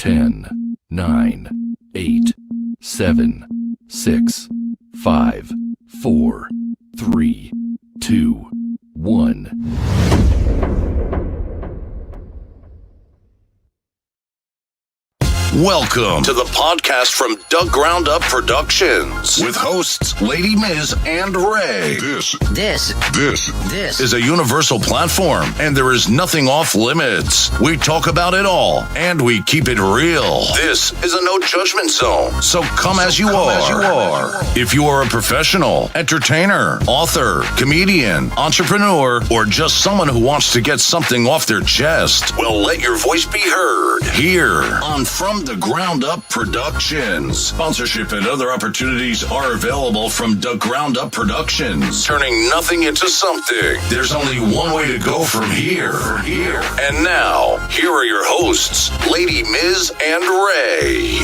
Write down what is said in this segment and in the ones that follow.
10, 9, 8, 7, 6, 5, 4, 3, 2, 1. Welcome to the podcast from Doug Ground Up Productions with hosts Lady Miz and Ray. This is a universal platform, and there is nothing off limits. We talk about it all, and we keep it real. This is a no judgment zone, so come as you are. If you are a professional, entertainer, author, comedian, entrepreneur, or just someone who wants to get something off their chest, well, let your voice be heard here on From the Ground Up Productions. Sponsorship and other opportunities are available from the Ground Up Productions. Turning nothing into something. There's only one way to go from here. And now, here are your hosts, Lady Miz and Ray.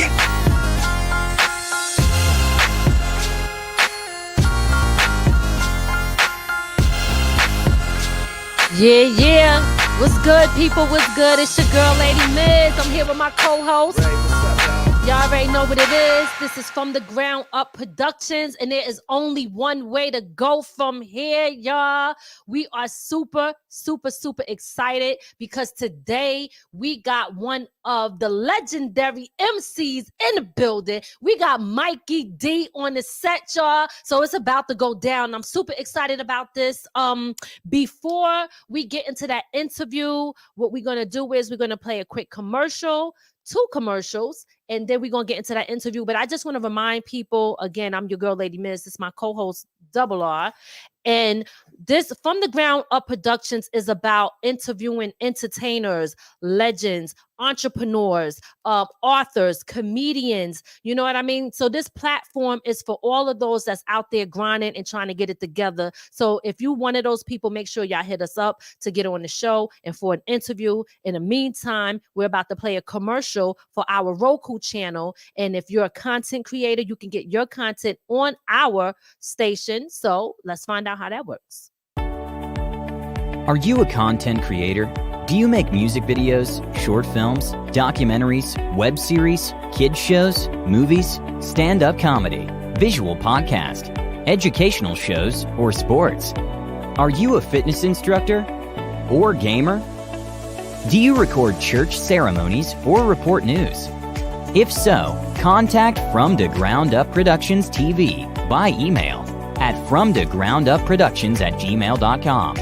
Yeah. What's good, people? What's good? It's your girl, Lady Miz. I'm here with my co-host. Hey, what's up, y'all? Y'all already know what it is. This is From the Ground Up Productions, and there is only one way to go from here, y'all. We are super excited because today we got one of the legendary MCs in the building. We got Mikey D on the set, y'all. So it's about to go down. I'm super excited about this. Before we get into that interview, what we're going to do is we're going to play a quick commercial, 2 commercials, and then we're going to get into that interview. But I just want to remind people, again, I'm your girl, Lady Miz. This is my co-host, Double R. And this From the Ground Up Productions is about interviewing entertainers, legends, entrepreneurs, authors, comedians. You know what I mean? So this platform is for all of those that's out there grinding and trying to get it together. So if you one of those people, make sure y'all hit us up to get on the show and for an interview. In the meantime, we're about to play a commercial for our Roku channel. And if you're a content creator, you can get your content on our station. So let's find out how that works. Are you a content creator? Do you make music videos, short films, documentaries, web series, kids shows, movies, stand-up comedy, visual podcast, educational shows, or sports? Are you a fitness instructor or gamer? Do you record church ceremonies or report news? If so, contact From the Ground Up Productions TV by email at fromdagroundupproductions@gmail.com.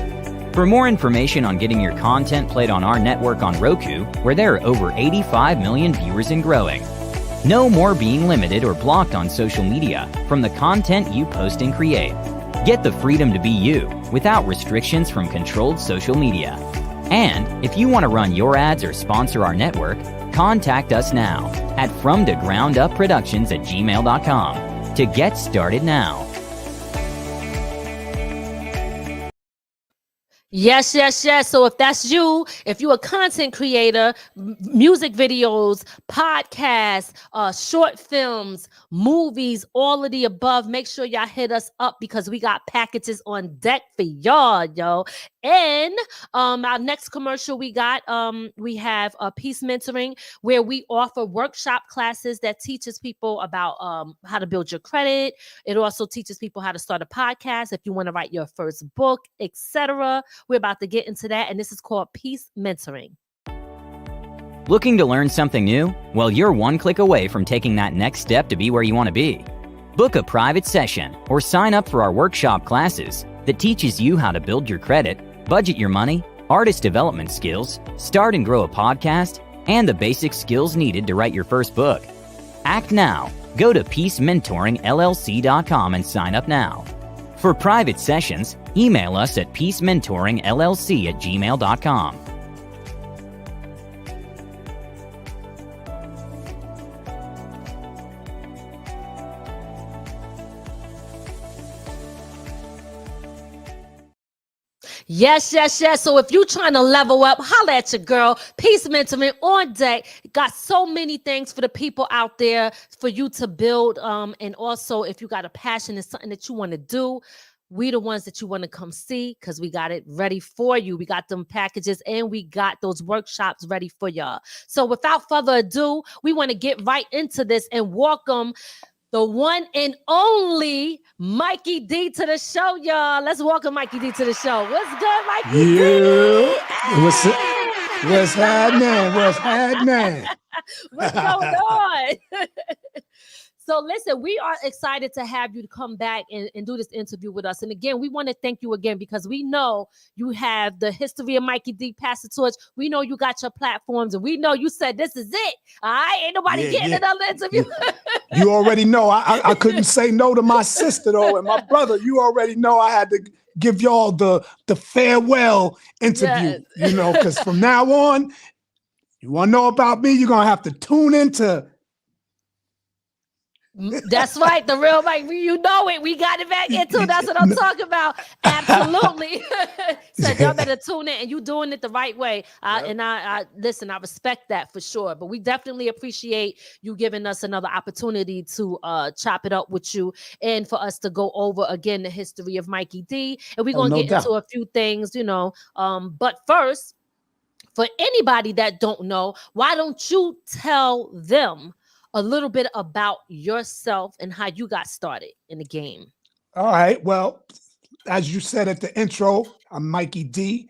For more information on getting your content played on our network on Roku, where there are over 85 million viewers and growing. No more being limited or blocked on social media from the content you post and create. Get the freedom to be you without restrictions from controlled social media. And if you want to run your ads or sponsor our network, contact us now at fromdagroundupproductions@gmail.com to get started now. Yes. So if that's you, if you're a content creator, music videos, podcasts, short films, movies, all of the above, make sure y'all hit us up because we got packages on deck for y'all, yo. And our next commercial we have Peace Mentoring, where we offer workshop classes that teaches people about how to build your credit. It also teaches people how to start a podcast if you want to write your first book, etc. We're about to get into that, and this is called Peace Mentoring. Looking to learn something new? Well, you're one click away from taking that next step to be where you want to be. Book a private session or sign up for our workshop classes that teaches you how to build your credit, budget your money, artist development skills, start and grow a podcast, and the basic skills needed to write your first book. Act now. Go to peacementoringllc.com and sign up now. For private sessions, email us at peacementoringllc@gmail.com. Yes. So if you're trying to level up, holla at your girl. Peace Mentoring on deck. Got so many things for the people out there for you to build. And also, if you got a passion and something that you want to do, we the ones that you want to come see because we got it ready for you. We got them packages and we got those workshops ready for y'all. So without further ado, we want to get right into this and welcome the one and only Mikey D to the show, y'all. Let's welcome Mikey D to the show. What's good, Mikey D? Hey. What's happening? What's happening? What's going on? So listen, we are excited to have you to come back and do this interview with us. And again, we want to thank you again because we know you have the history of Mikey D, Pass the Torch. We know you got your platforms and we know you said, this is it. All right, ain't nobody getting another interview. You already know I couldn't say no to my sister though. And my brother, you already know I had to give y'all the farewell interview, you know, because from now on, you want to know about me, you're going to have to tune into. That's right, the real Mike. You know it. We got it back into. That's what I'm talking about. Absolutely. So y'all better tune in, and you doing it the right way. And I listen. I respect that for sure. But we definitely appreciate you giving us another opportunity to chop it up with you, and for us to go over again the history of Mikey D. And we're gonna get into a few things, you know. But first, for anybody that don't know, why don't you tell them a little bit about yourself and how you got started in the game? All right. Well, as you said at the intro, I'm Mikey D.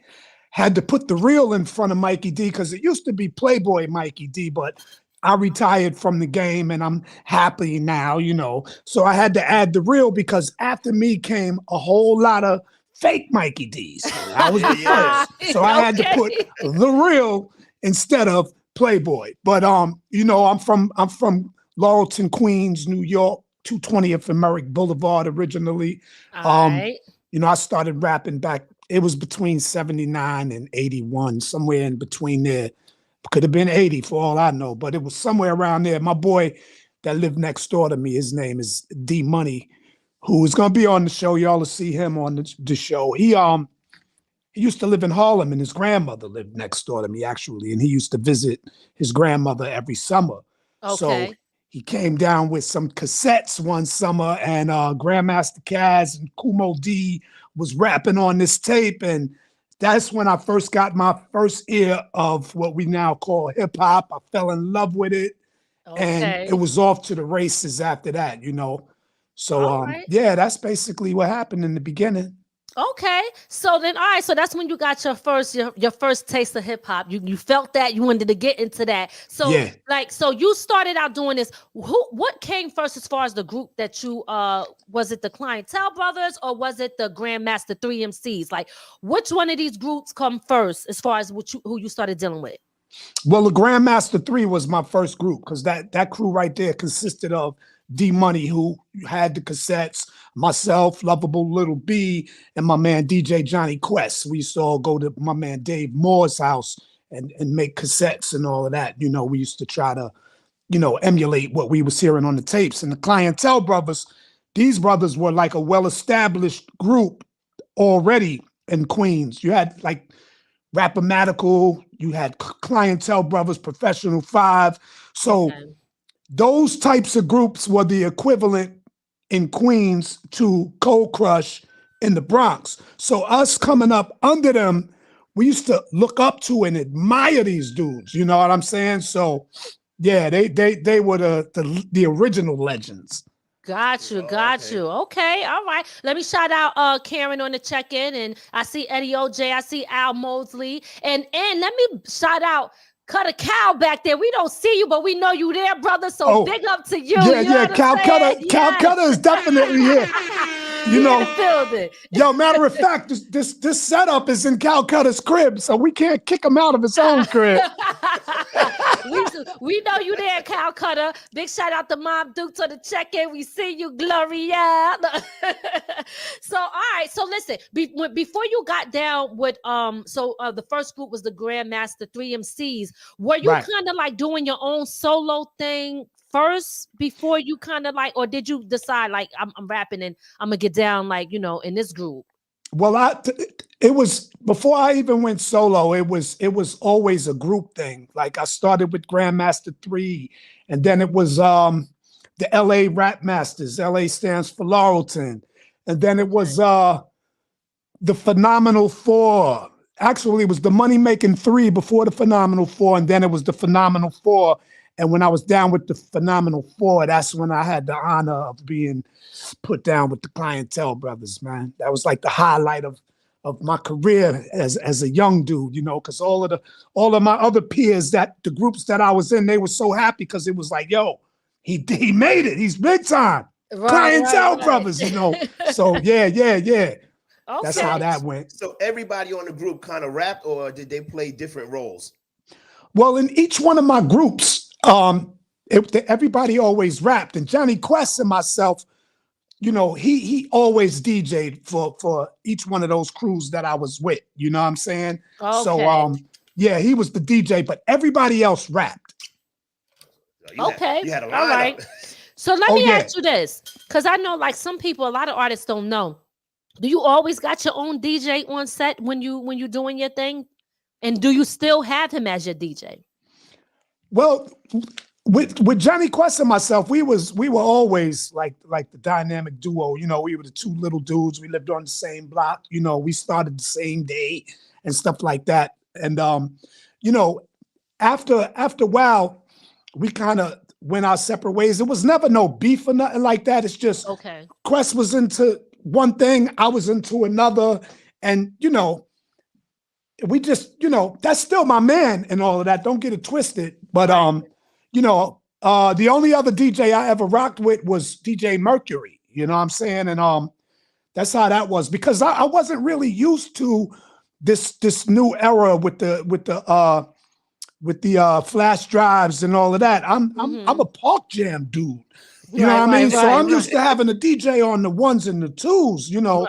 Had to put the real in front of Mikey D because it used to be Playboy Mikey D, but I retired from the game and I'm happy now, you know. So I had to add the real because after me came a whole lot of fake Mikey D's. I was the first. So I had to put the real instead of Playboy. But you know, I'm from Laurelton, Queens, New York, 220th and Merrick Boulevard originally. You know, I started rapping back, it was between 79 and 81, somewhere in between there. Could have been 80 for all I know, but it was somewhere around there. My boy that lived next door to me, his name is D Money, who is gonna be on the show. Y'all will see him on the show. He used to live in Harlem and his grandmother lived next door to me, actually. And he used to visit his grandmother every summer. Okay. So he came down with some cassettes one summer and Grandmaster Caz and Kumo D was rapping on this tape. And that's when I first got my first ear of what we now call hip hop. I fell in love with it. And it was off to the races after that, you know. So, yeah, that's basically what happened in the beginning. Okay, so then, all right, so that's when you got your first taste of hip hop. You felt that you wanted to get into that. So, so you started out doing this. What came first as far as the group that you was it the Clientele Brothers or was it the Grandmaster 3 MCs? Like, which one of these groups come first as far as who you started dealing with? Well, the Grandmaster 3 was my first group because that crew right there consisted of D Money, who had the cassettes, myself, Lovable Little B, and my man DJ Johnny Quest. We used to all go to my man Dave Moore's house and make cassettes and all of that. You know, we used to try to, you know, emulate what we was hearing on the tapes. And the Clientele Brothers, these brothers were like a well-established group already in Queens. You had like Rappomatical, you had Clientele Brothers, Professional 5. So those types of groups were the equivalent in Queens to Cold Crush in the Bronx. So us coming up under them, we used to look up to and admire these dudes. You know what I'm saying? So yeah, they were the original legends. Got you. Okay, all right. Let me shout out Karen on the check-in, and I see Eddie OJ, I see Al Mosley, and let me shout out Cut a Cow back there. We don't see you, but we know you there, brother. So big up to you. Yeah, Cal Cutter is definitely here. You know, yo, matter of fact, this setup is in Calcutta's crib, so we can't kick him out of his own crib. we know you there, Calcutta. Big shout out to Mom Dukes on the check-in. We see you, Gloria. So, all right. So listen, before you got down with the first group was the Grandmaster 3 MCs. Were you kind of like doing your own solo thing first before you kind of like, or did you decide like I'm rapping and I'm gonna get down like, you know, in this group? Well, it was before I even went solo. It was always a group thing. Like I started with Grandmaster 3, and then it was the LA Rap Masters. LA stands for Laurelton, and then it was the Phenomenal Four. Actually, it was the Money Making Three before the Phenomenal Four, and then it was the Phenomenal Four. And when I was down with the Phenomenal Four, that's when I had the honor of being put down with the Clientele Brothers, man. That was like the highlight of my career as a young dude, you know, because all of my other peers, that the groups that I was in, they were so happy because it was like, yo, he made it. He's big time. Clientele Brothers, you know. So yeah. Okay. That's how that went. So everybody on the group kind of rapped, or did they play different roles? Well, in each one of my groups, everybody always rapped. And Johnny Quest and myself, you know, he always DJ'd for each one of those crews that I was with. You know what I'm saying? Okay. So yeah, he was the DJ, but everybody else rapped. Okay. You had a lineup. All right. So let me ask you this, because I know like some people, a lot of artists don't know. Do you always got your own DJ on set when you're doing your thing? And do you still have him as your DJ? Well, with Johnny Quest and myself, we were always like the dynamic duo. You know, we were the two little dudes. We lived on the same block. You know, we started the same day and stuff like that. And you know, after a while, we kind of went our separate ways. It was never no beef or nothing like that. It's just Quest was into one thing, I was into another, and you know, we just, you know, that's still my man and all of that. Don't get it twisted. But you know, the only other DJ I ever rocked with was DJ Mercury. You know what I'm saying? And that's how that was, because I wasn't really used to this new era with the flash drives and all of that. I'm a Park Jam dude. You know what I mean? So I'm used to having a DJ on the ones and the twos, you know.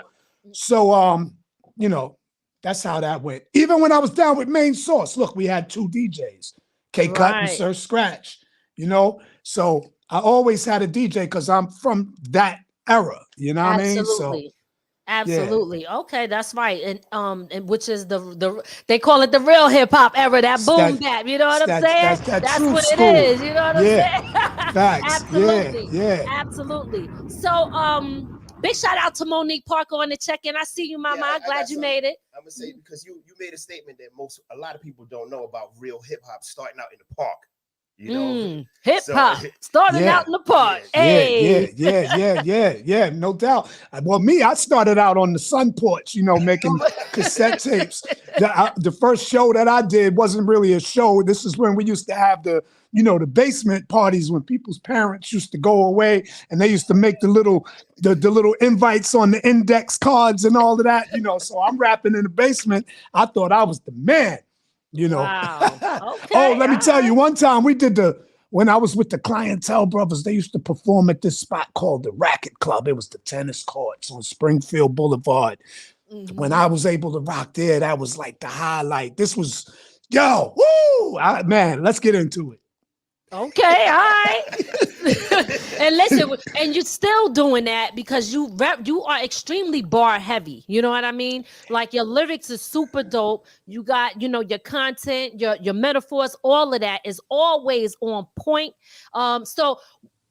So you know, that's how that went. Even when I was down with Main Source, look, we had two DJs, K-Cut and Sir Scratch, you know. So I always had a DJ because I'm from that era, you know what I mean? So absolutely. Yeah. Okay, that's right. And which is the they call it the real hip hop era, that boom bap. You know what I'm saying? That's what it is. You know what I'm saying? Facts. Absolutely. Yeah. Absolutely. So big shout out to Monique Parker on the check-in. I see you, Mama. I'm glad you made it. I'm gonna say, because you made a statement that a lot of people don't know about real hip hop starting out in the park. You know, hip hop starting out in the park. Yeah, no doubt. Well, I started out on the sun porch, you know, making cassette tapes. The first show that I did wasn't really a show. This is when we used to have the basement parties, when people's parents used to go away and they used to make the little invites on the index cards and all of that, you know. So I'm rapping in the basement. I thought I was the man. You know, okay, let me tell you, one time when I was with the Clientele Brothers, they used to perform at this spot called the Racket Club. It was the tennis courts on Springfield Boulevard. When I was able to rock there, that was like the highlight. This was, man, let's get into it. Okay, all right. And listen, and you're still doing that because you are extremely bar heavy. You know what I mean? Like your lyrics is super dope. You got, your content, your metaphors, all of that is always on point. So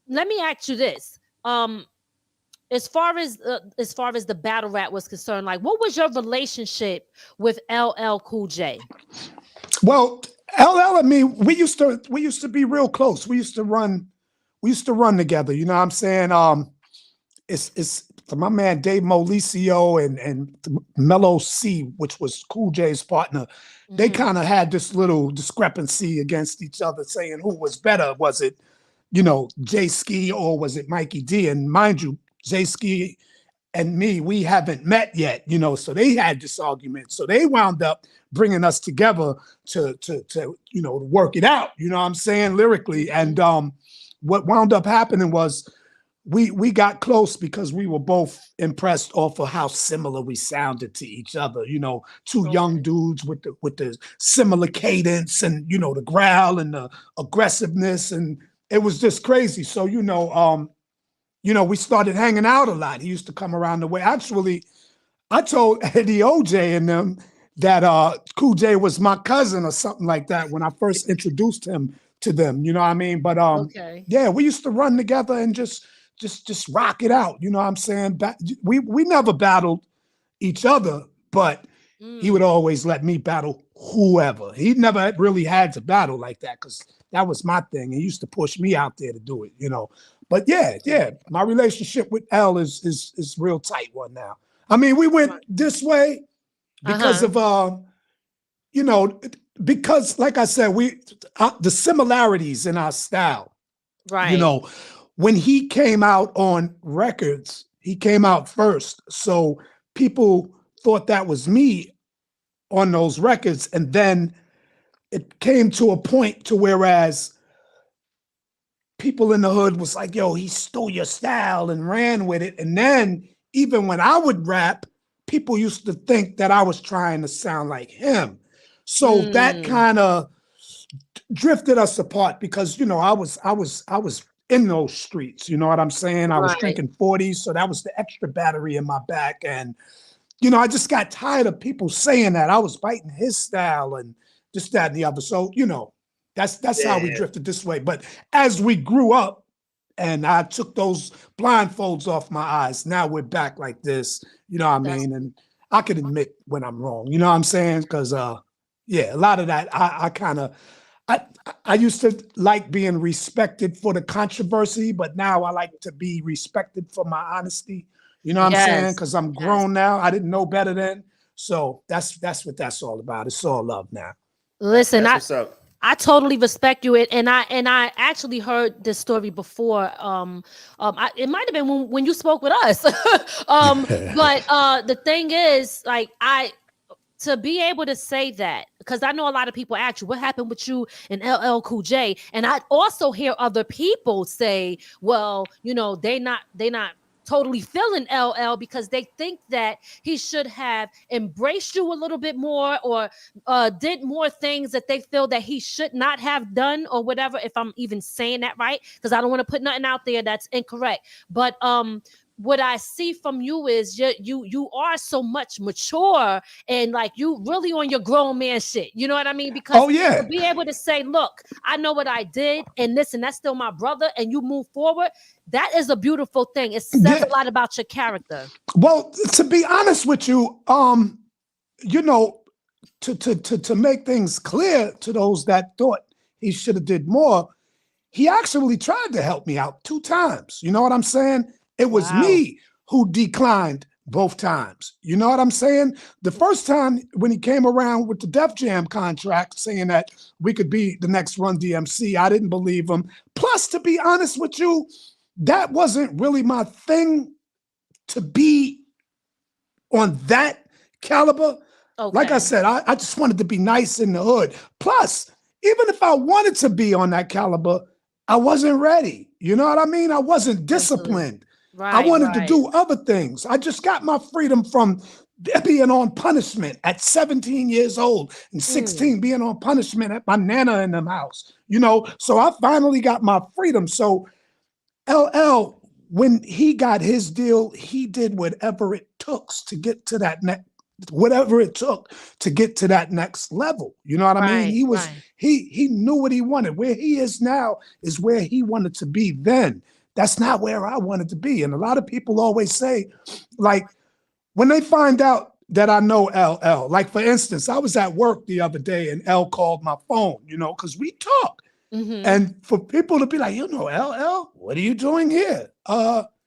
let me ask you this. As far as the battle rap was concerned, like what was your relationship with LL Cool J? Well, LL and me, we used to be real close. We used to run together. You know what I'm saying? It's my man Dave Molicio and Mellow C, which was Cool J's partner. They kind of had this little discrepancy against each other, saying who was better. Was it, J Ski, or was it Mikey D? And mind you, J Ski and me, we haven't met yet, so they had this argument. So they wound up bringing us together to work it out, you know what I'm saying, lyrically. And what wound up happening was we got close because we were both impressed off of how similar we sounded to each other, two young dudes with the similar cadence and, the growl and the aggressiveness. And it was just crazy. So, we started hanging out a lot. He used to come around the way. Actually, I told Eddie OJ and them that Cool J was my cousin or something like that when I first introduced him to them. You know what I mean? But yeah, we used to run together and just just rock it out. You know what I'm saying? We never battled each other, but he would always let me battle whoever. He never really had to battle like that because that was my thing. He used to push me out there to do it, you know. But yeah, my relationship with L is real tight one now. I mean, we went this way because of you know, because like I said, the similarities in our style. Right. You know, when he came out on records, he came out first. So people thought that was me on those records. And then it came to a point to whereas people in the hood was like, yo, he stole your style and ran with it. And then even when I would rap, people used to think that I was trying to sound like him. So that kind of drifted us apart because, you know, I was in those streets. You know what I'm saying? I was drinking 40s. So that was the extra battery in my back. And, you know, I just got tired of people saying that I was biting his style and this, that, and the other. So, you know, that's how we drifted this way. But as we grew up and I took those blindfolds off my eyes, now we're back like this, you know what I mean? And I can admit when I'm wrong, you know what I'm saying? Because, yeah, a lot of that, I used to like being respected for the controversy, but now I like to be respected for my honesty. You know what I'm saying? Because I'm grown now. I didn't know better then. So that's what that's all about. It's all love now. Listen, I totally respect you. And I actually heard this story before. It might have been when you spoke with us. But the thing is, like, to be able to say that, because I know a lot of people ask you, what happened with you and LL Cool J? And I also hear other people say, well, you know, they not totally feeling LL because they think that he should have embraced you a little bit more or did more things that they feel that he should not have done or whatever, if I'm even saying that right, because I don't want to put nothing out there that's incorrect. But what I see from you is you are so much mature and like you really on your grown man shit. You know what I mean? Because to be able to say, look, I know what I did and listen, that's still my brother, and you move forward. That is a beautiful thing. It says a lot about your character. Well, to be honest with you, you know, to make things clear to those that thought he should have did more, he actually tried to help me out 2 times. You know what I'm saying? It was me who declined both times. You know what I'm saying? The first time when he came around with the Def Jam contract saying that we could be the next Run DMC, I didn't believe him. Plus, to be honest with you, that wasn't really my thing to be on that caliber. Okay. Like I said, I just wanted to be nice in the hood. Plus, even if I wanted to be on that caliber, I wasn't ready. You know what I mean? I wasn't disciplined. Right, I wanted to do other things. I just got my freedom from being on punishment at 17 years old and 16 being on punishment at my nana in the house, you know? So I finally got my freedom. So LL, when he got his deal, he did whatever it took to get to that next level. You know what I mean? He was he knew what he wanted. Where he is now is where he wanted to be then. That's not where I wanted to be. And a lot of people always say, like, when they find out that I know LL, like, for instance, I was at work the other day and L called my phone, you know, because we talk. And for people to be like, you know, LL, what are you doing here?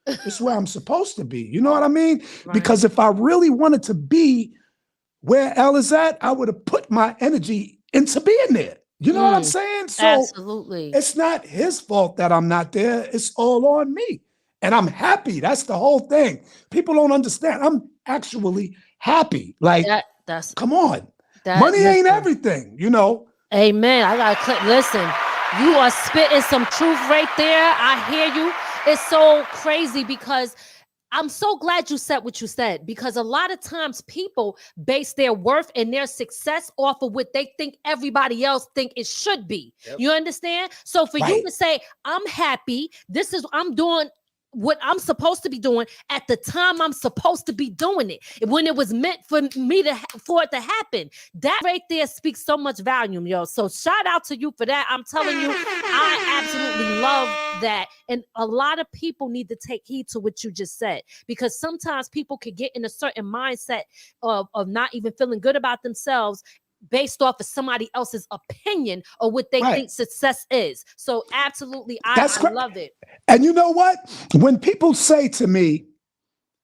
This is where I'm supposed to be. You know what I mean? Because if I really wanted to be where L is at, I would have put my energy into being there. You know what I'm saying? So absolutely, it's not his fault that I'm not there. It's all on me. And I'm happy. That's the whole thing. People don't understand. I'm actually happy. Like, come on. Money ain't everything, you know? Amen. I got to listen. You are spitting some truth right there. I hear you. It's so crazy because I'm so glad you said what you said, because a lot of times people base their worth and their success off of what they think everybody else think it should be. Yep. You understand? So for you to say, I'm happy, I'm doing what I'm supposed to be doing at the time I'm supposed to be doing it. When it was meant for me for it to happen. That right there speaks so much volume, yo. So shout out to you for that. I'm telling you, I absolutely love that. And a lot of people need to take heed to what you just said, because sometimes people could get in a certain mindset of not even feeling good about themselves based off of somebody else's opinion or what they think success is. So absolutely, I love it. And you know what? When people say to me,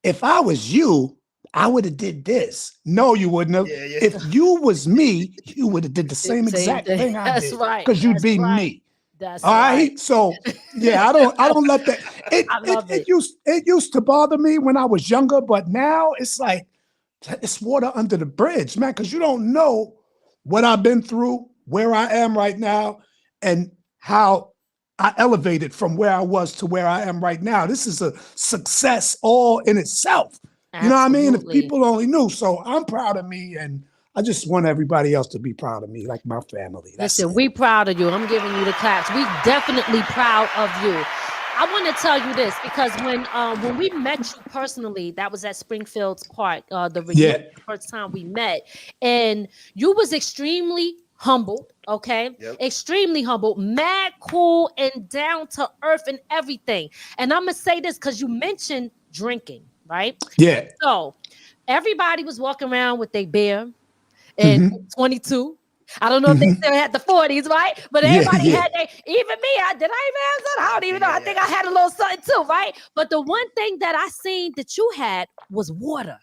if I was you, I would have did this. No, you wouldn't have. Yeah, yeah. If you was me, you would have did the same exact thing I did. That's right. Because you'd be me. That's all right. So yeah, I don't let that. It used to bother me when I was younger, but now it's like it's water under the bridge, man, because you don't know what I've been through, where I am right now, and how I elevated from where I was to where I am right now. This is a success all in itself. Absolutely. You know what I mean? If people only knew. So I'm proud of me, and I just want everybody else to be proud of me, like my family. Listen, we proud of you. I'm giving you the claps. We definitely proud of you. I want to tell you this, because when we met you personally, that was at Springfield's Park, the reunion, the first time we met, and you was extremely humble, okay? Yep. Extremely humble, mad cool, and down to earth and everything. And I'm gonna say this because you mentioned drinking, right? Yeah. So everybody was walking around with their beer and 22. I don't know if they still had the 40s, right? But everybody had even me. Did I even have something? I don't even know. I think I had a little something too, right? But the one thing that I seen that you had was water.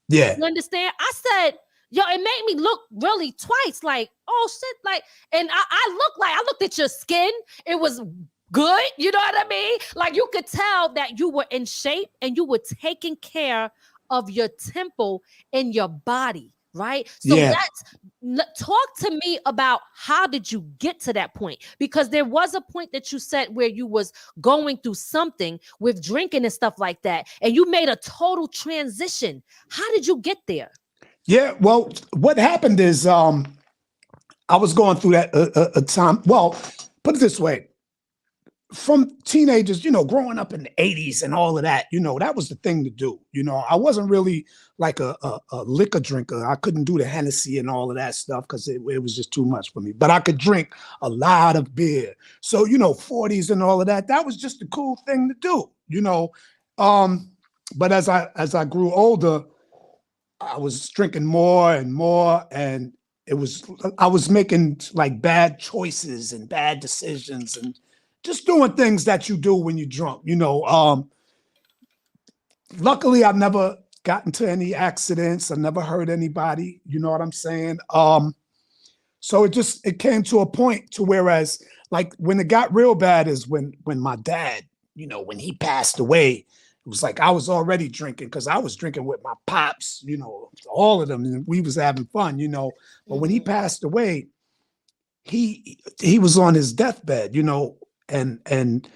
Yeah. You understand? I said, yo, it made me look really twice like, oh shit. Like, and I looked at your skin. It was good. You know what I mean? Like, you could tell that you were in shape and you were taking care of your temple and your body. Right. So talk to me about how did you get to that point? Because there was a point that you said where you was going through something with drinking and stuff like that, and you made a total transition. How did you get there? Yeah, well, what happened is I was going through that a time. Well, put it this way. From teenagers, you know, growing up in the 80s and all of that, you know, that was the thing to do. You know, I wasn't really like a liquor drinker. I couldn't do the Hennessy and all of that stuff because it was just too much for me. But I could drink a lot of beer. So, you know, 40s and all of that, that was just a cool thing to do, you know. But as I grew older, I was drinking more and more, and I was making like bad choices and bad decisions and just doing things that you do when you're drunk, you know. Luckily, I've never gotten into any accidents. I never hurt anybody. You know what I'm saying? So it came to a point to whereas, like, when it got real bad is when my dad, you know, when he passed away, it was like I was already drinking because I was drinking with my pops, you know, all of them, and we was having fun, you know. But when he passed away, he was on his deathbed, you know. And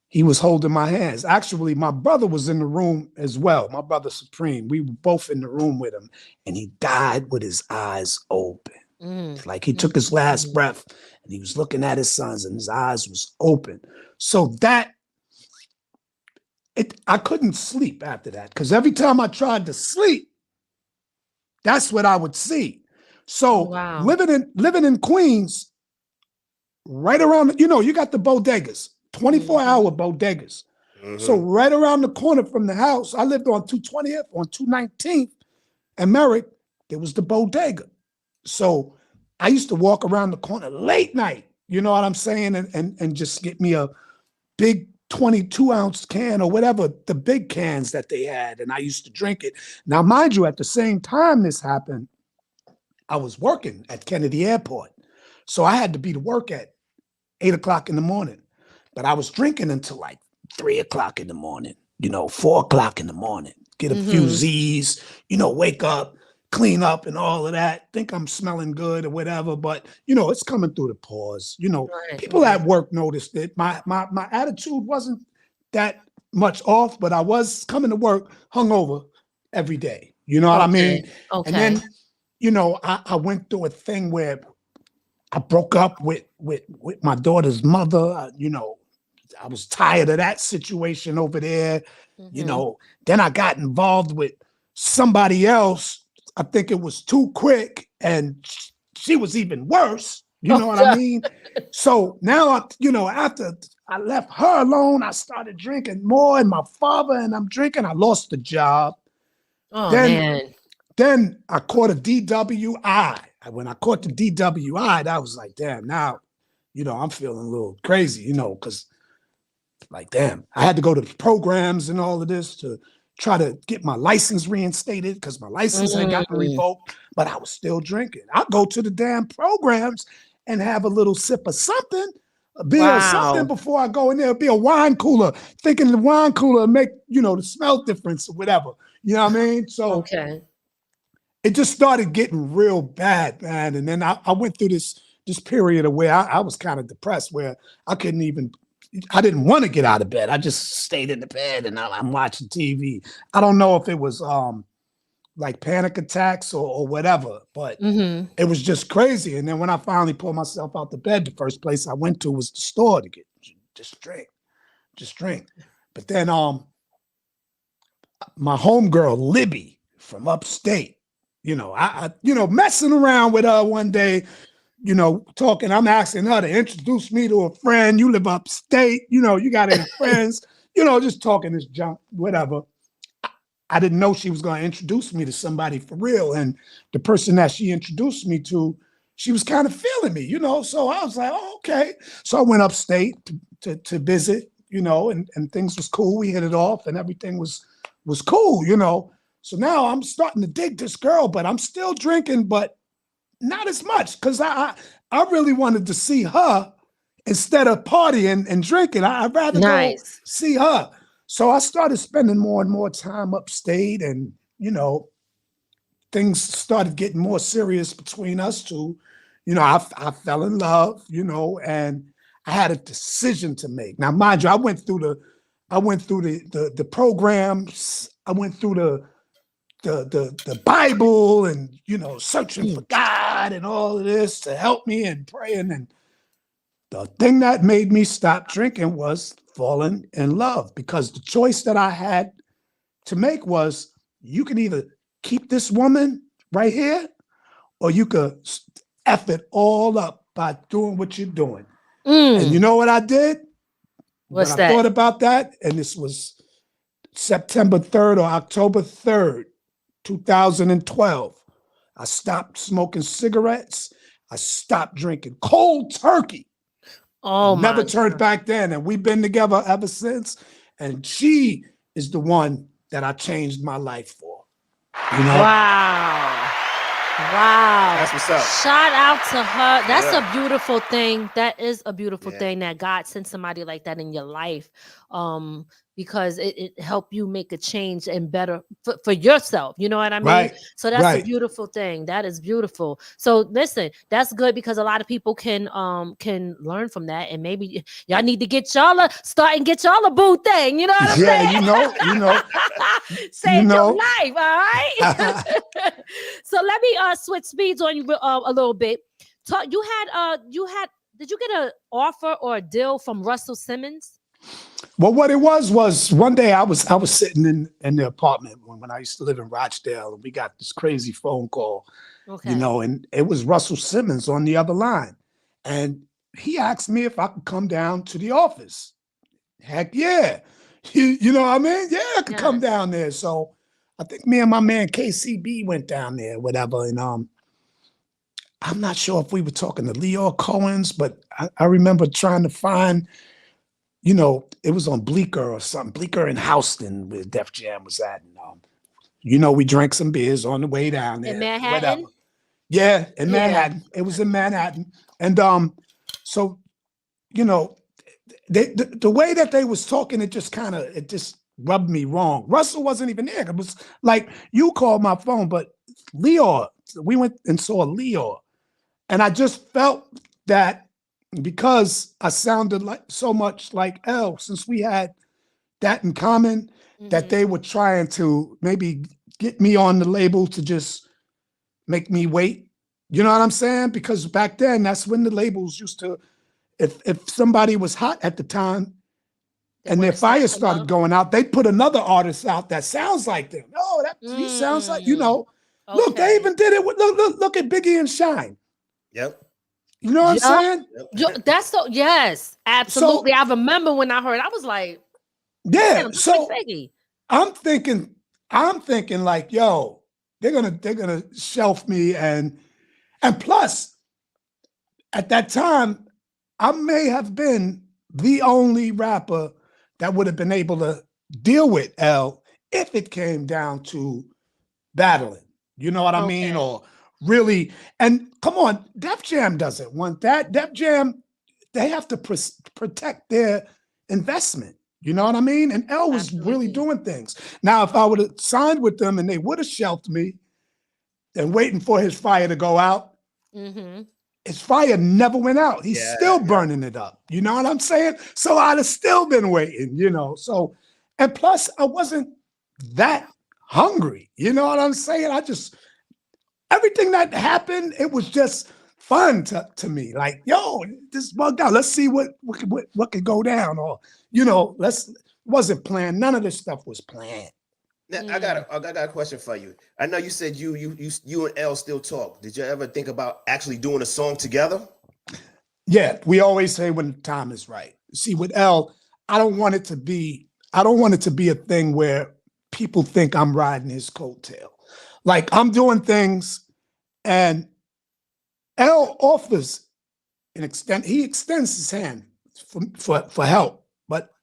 he was holding my hands. Actually, my brother was in the room as well. My brother Supreme. We were both in the room with him, and he died with his eyes open. Like he took his last breath, and he was looking at his sons, and his eyes was open. So I couldn't sleep after that, because every time I tried to sleep, that's what I would see. So living in Queens, right around, you know, you got the bodegas, 24-hour bodegas. So right around the corner from the house, I lived on 220th, on 219th, and Merrick, there was the bodega. So I used to walk around the corner late night, you know what I'm saying, and just get me a big 22-ounce can or whatever, the big cans that they had, and I used to drink it. Now, mind you, at the same time this happened, I was working at Kennedy Airport. So I had to be to work at 8 o'clock in the morning, but I was drinking until like 3 o'clock in the morning, you know, 4 o'clock in the morning, get a few Z's, you know, wake up, clean up and all of that, think I'm smelling good or whatever. But, you know, it's coming through the pores. You know, people at work noticed it. My attitude wasn't that much off, but I was coming to work hungover every day. You know what I mean? Okay. And then, you know, I went through a thing where I broke up with my daughter's mother. You know, I was tired of that situation over there. Mm-hmm. You know, then I got involved with somebody else. I think it was too quick, and she was even worse. You know what I mean? So now, after I left her alone, I started drinking more, and my father and I'm drinking. I lost the job. Oh, man. Then I caught a DWI. When I caught the DWI, that was like, damn, now, I'm feeling a little crazy, because like, damn, I had to go to programs and all of this to try to get my license reinstated because my license had gotten revoked, but I was still drinking. I'd go to the damn programs and have a little sip of something, a beer or something before I go in there. It'd be a wine cooler, thinking the wine cooler make, the smell difference or whatever. You know what I mean? So it just started getting real bad, man. And then I went through this period of where I was kind of depressed, where I didn't want to get out of bed. I just stayed in the bed and I'm watching TV. I don't know if it was like panic attacks or whatever, but it was just crazy. And then when I finally pulled myself out the bed, the first place I went to was the store to get just drink. But then my homegirl Libby from upstate, I messing around with her one day, talking, I'm asking her to introduce me to a friend. You live upstate, you got any friends, just talking this junk, whatever. I didn't know she was going to introduce me to somebody for real. And the person that she introduced me to, she was kind of feeling me, so I was like, oh, okay. So I went upstate to visit, and things was cool. We hit it off and everything was cool, So now I'm starting to dig this girl, but I'm still drinking, but not as much, because I really wanted to see her instead of partying and drinking. I'd rather go see her. So I started spending more and more time upstate, and, things started getting more serious between us two. I fell in love, and I had a decision to make. Now, mind you, I went through the programs. I went through the Bible and, searching for God and all of this to help me and praying. And the thing that made me stop drinking was falling in love, because the choice that I had to make was, you can either keep this woman right here, or you could F it all up by doing what you're doing. And you know what I did? What's that? I thought about that, and this was September 3rd or October 3rd, 2012. I stopped smoking cigarettes. I stopped drinking cold turkey. Oh, never turned back then. And we've been together ever since. And she is the one that I changed my life for. Wow. That's what's up. Shout out to her. That's a beautiful thing. That is a beautiful thing that God sent somebody like that in your life. Because it helped you make a change and better for yourself. You know what I mean? Right. So that's a beautiful thing. That is beautiful. So listen, that's good, because a lot of people can learn from that, and maybe y'all need to get y'all a boo thing. You know what I'm saying? Save your life. All right. So let me switch speeds on you a little bit. Did you get an offer or a deal from Russell Simmons? Well, what it was one day I was sitting in the apartment when I used to live in Rochdale, and we got this crazy phone call, and it was Russell Simmons on the other line. And he asked me if I could come down to the office. Heck yeah. You know what I mean? Yeah, I could come down there. So I think me and my man KCB went down there, whatever. And I'm not sure if we were talking to Leo Cohen's, but I remember trying to find, it was on Bleecker or something, Bleecker in Houston, where Def Jam was at. And, we drank some beers on the way down there. In Manhattan? Whatever. Yeah, in Manhattan. It was in Manhattan. And so, the way that they was talking, it just rubbed me wrong. Russell wasn't even there. It was like, you called my phone, but Leo, we went and saw Leo. And I just felt that, because I sounded like so much like L, since we had that in common, that they were trying to maybe get me on the label to just make me wait. You know what I'm saying? Because back then, that's when the labels used to, if somebody was hot at the time, and their fire started going out, they put another artist out that sounds like them. Oh, that he sounds like, you know. Okay. Look, they even did it with look at Biggie and Shine. Yep. You know what I'm saying? Yep. That's so yes, absolutely. So, I remember when I heard, I was like, yeah. So I'm thinking like, yo, they're gonna shelf me, and plus, at that time, I may have been the only rapper that would have been able to deal with L if it came down to battling. You know what I mean? Or really, and come on, Def Jam doesn't want that. Def Jam, they have to protect their investment. You know what I mean? And L was really doing things. Now, if I would have signed with them and they would have shelved me and waiting for his fire to go out, his fire never went out. He's still burning it up. You know what I'm saying? So I'd have still been waiting, you know. So, and plus I wasn't that hungry. You know what I'm saying? Everything that happened, it was just fun to me. Like, yo, this bugged out. Let's see what could go down. Or, you know, wasn't planned. None of this stuff was planned. Now, I got a question for you. I know you said you and L still talk. Did you ever think about actually doing a song together? Yeah, we always say when the time is right. See, with L, I don't want it to be a thing where people think I'm riding his coattail. Like, I'm doing things and L offers he extends his hand for help, but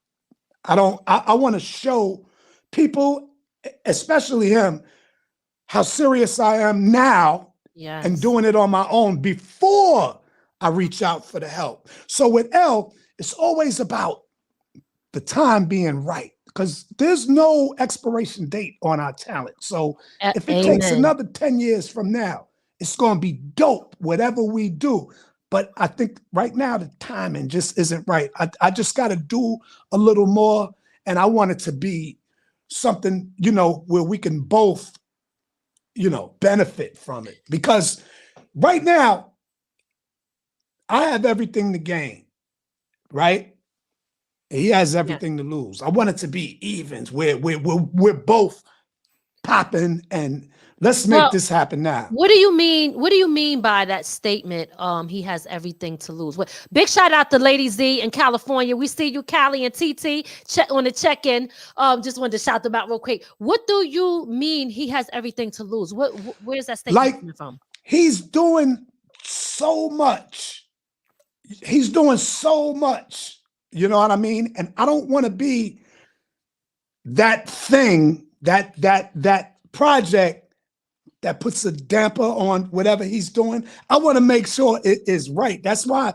I want to show people, especially him, how serious I am now and doing it on my own before I reach out for the help. So with L, it's always about the time being right, because there's no expiration date on our talent. So if it takes another 10 years from now, it's going to be dope, whatever we do. But I think right now the timing just isn't right. I just got to do a little more, and I want it to be something, you know, where we can both, you know, benefit from it. Because right now, I have everything to gain, right? He has everything to lose. I want it to be evens, where we're both popping, and let's make this happen now. What do you mean? What do you mean by that statement? He has everything to lose. Big shout out to Lady Z in California. We see you, Callie and TT, on the check-in. Just wanted to shout them out real quick. What do you mean he has everything to lose? Where's that statement coming from? He's doing so much. He's doing so much. You know what I mean? And I don't want to be that thing, that project that puts a damper on whatever he's doing. I want to make sure it is right. That's why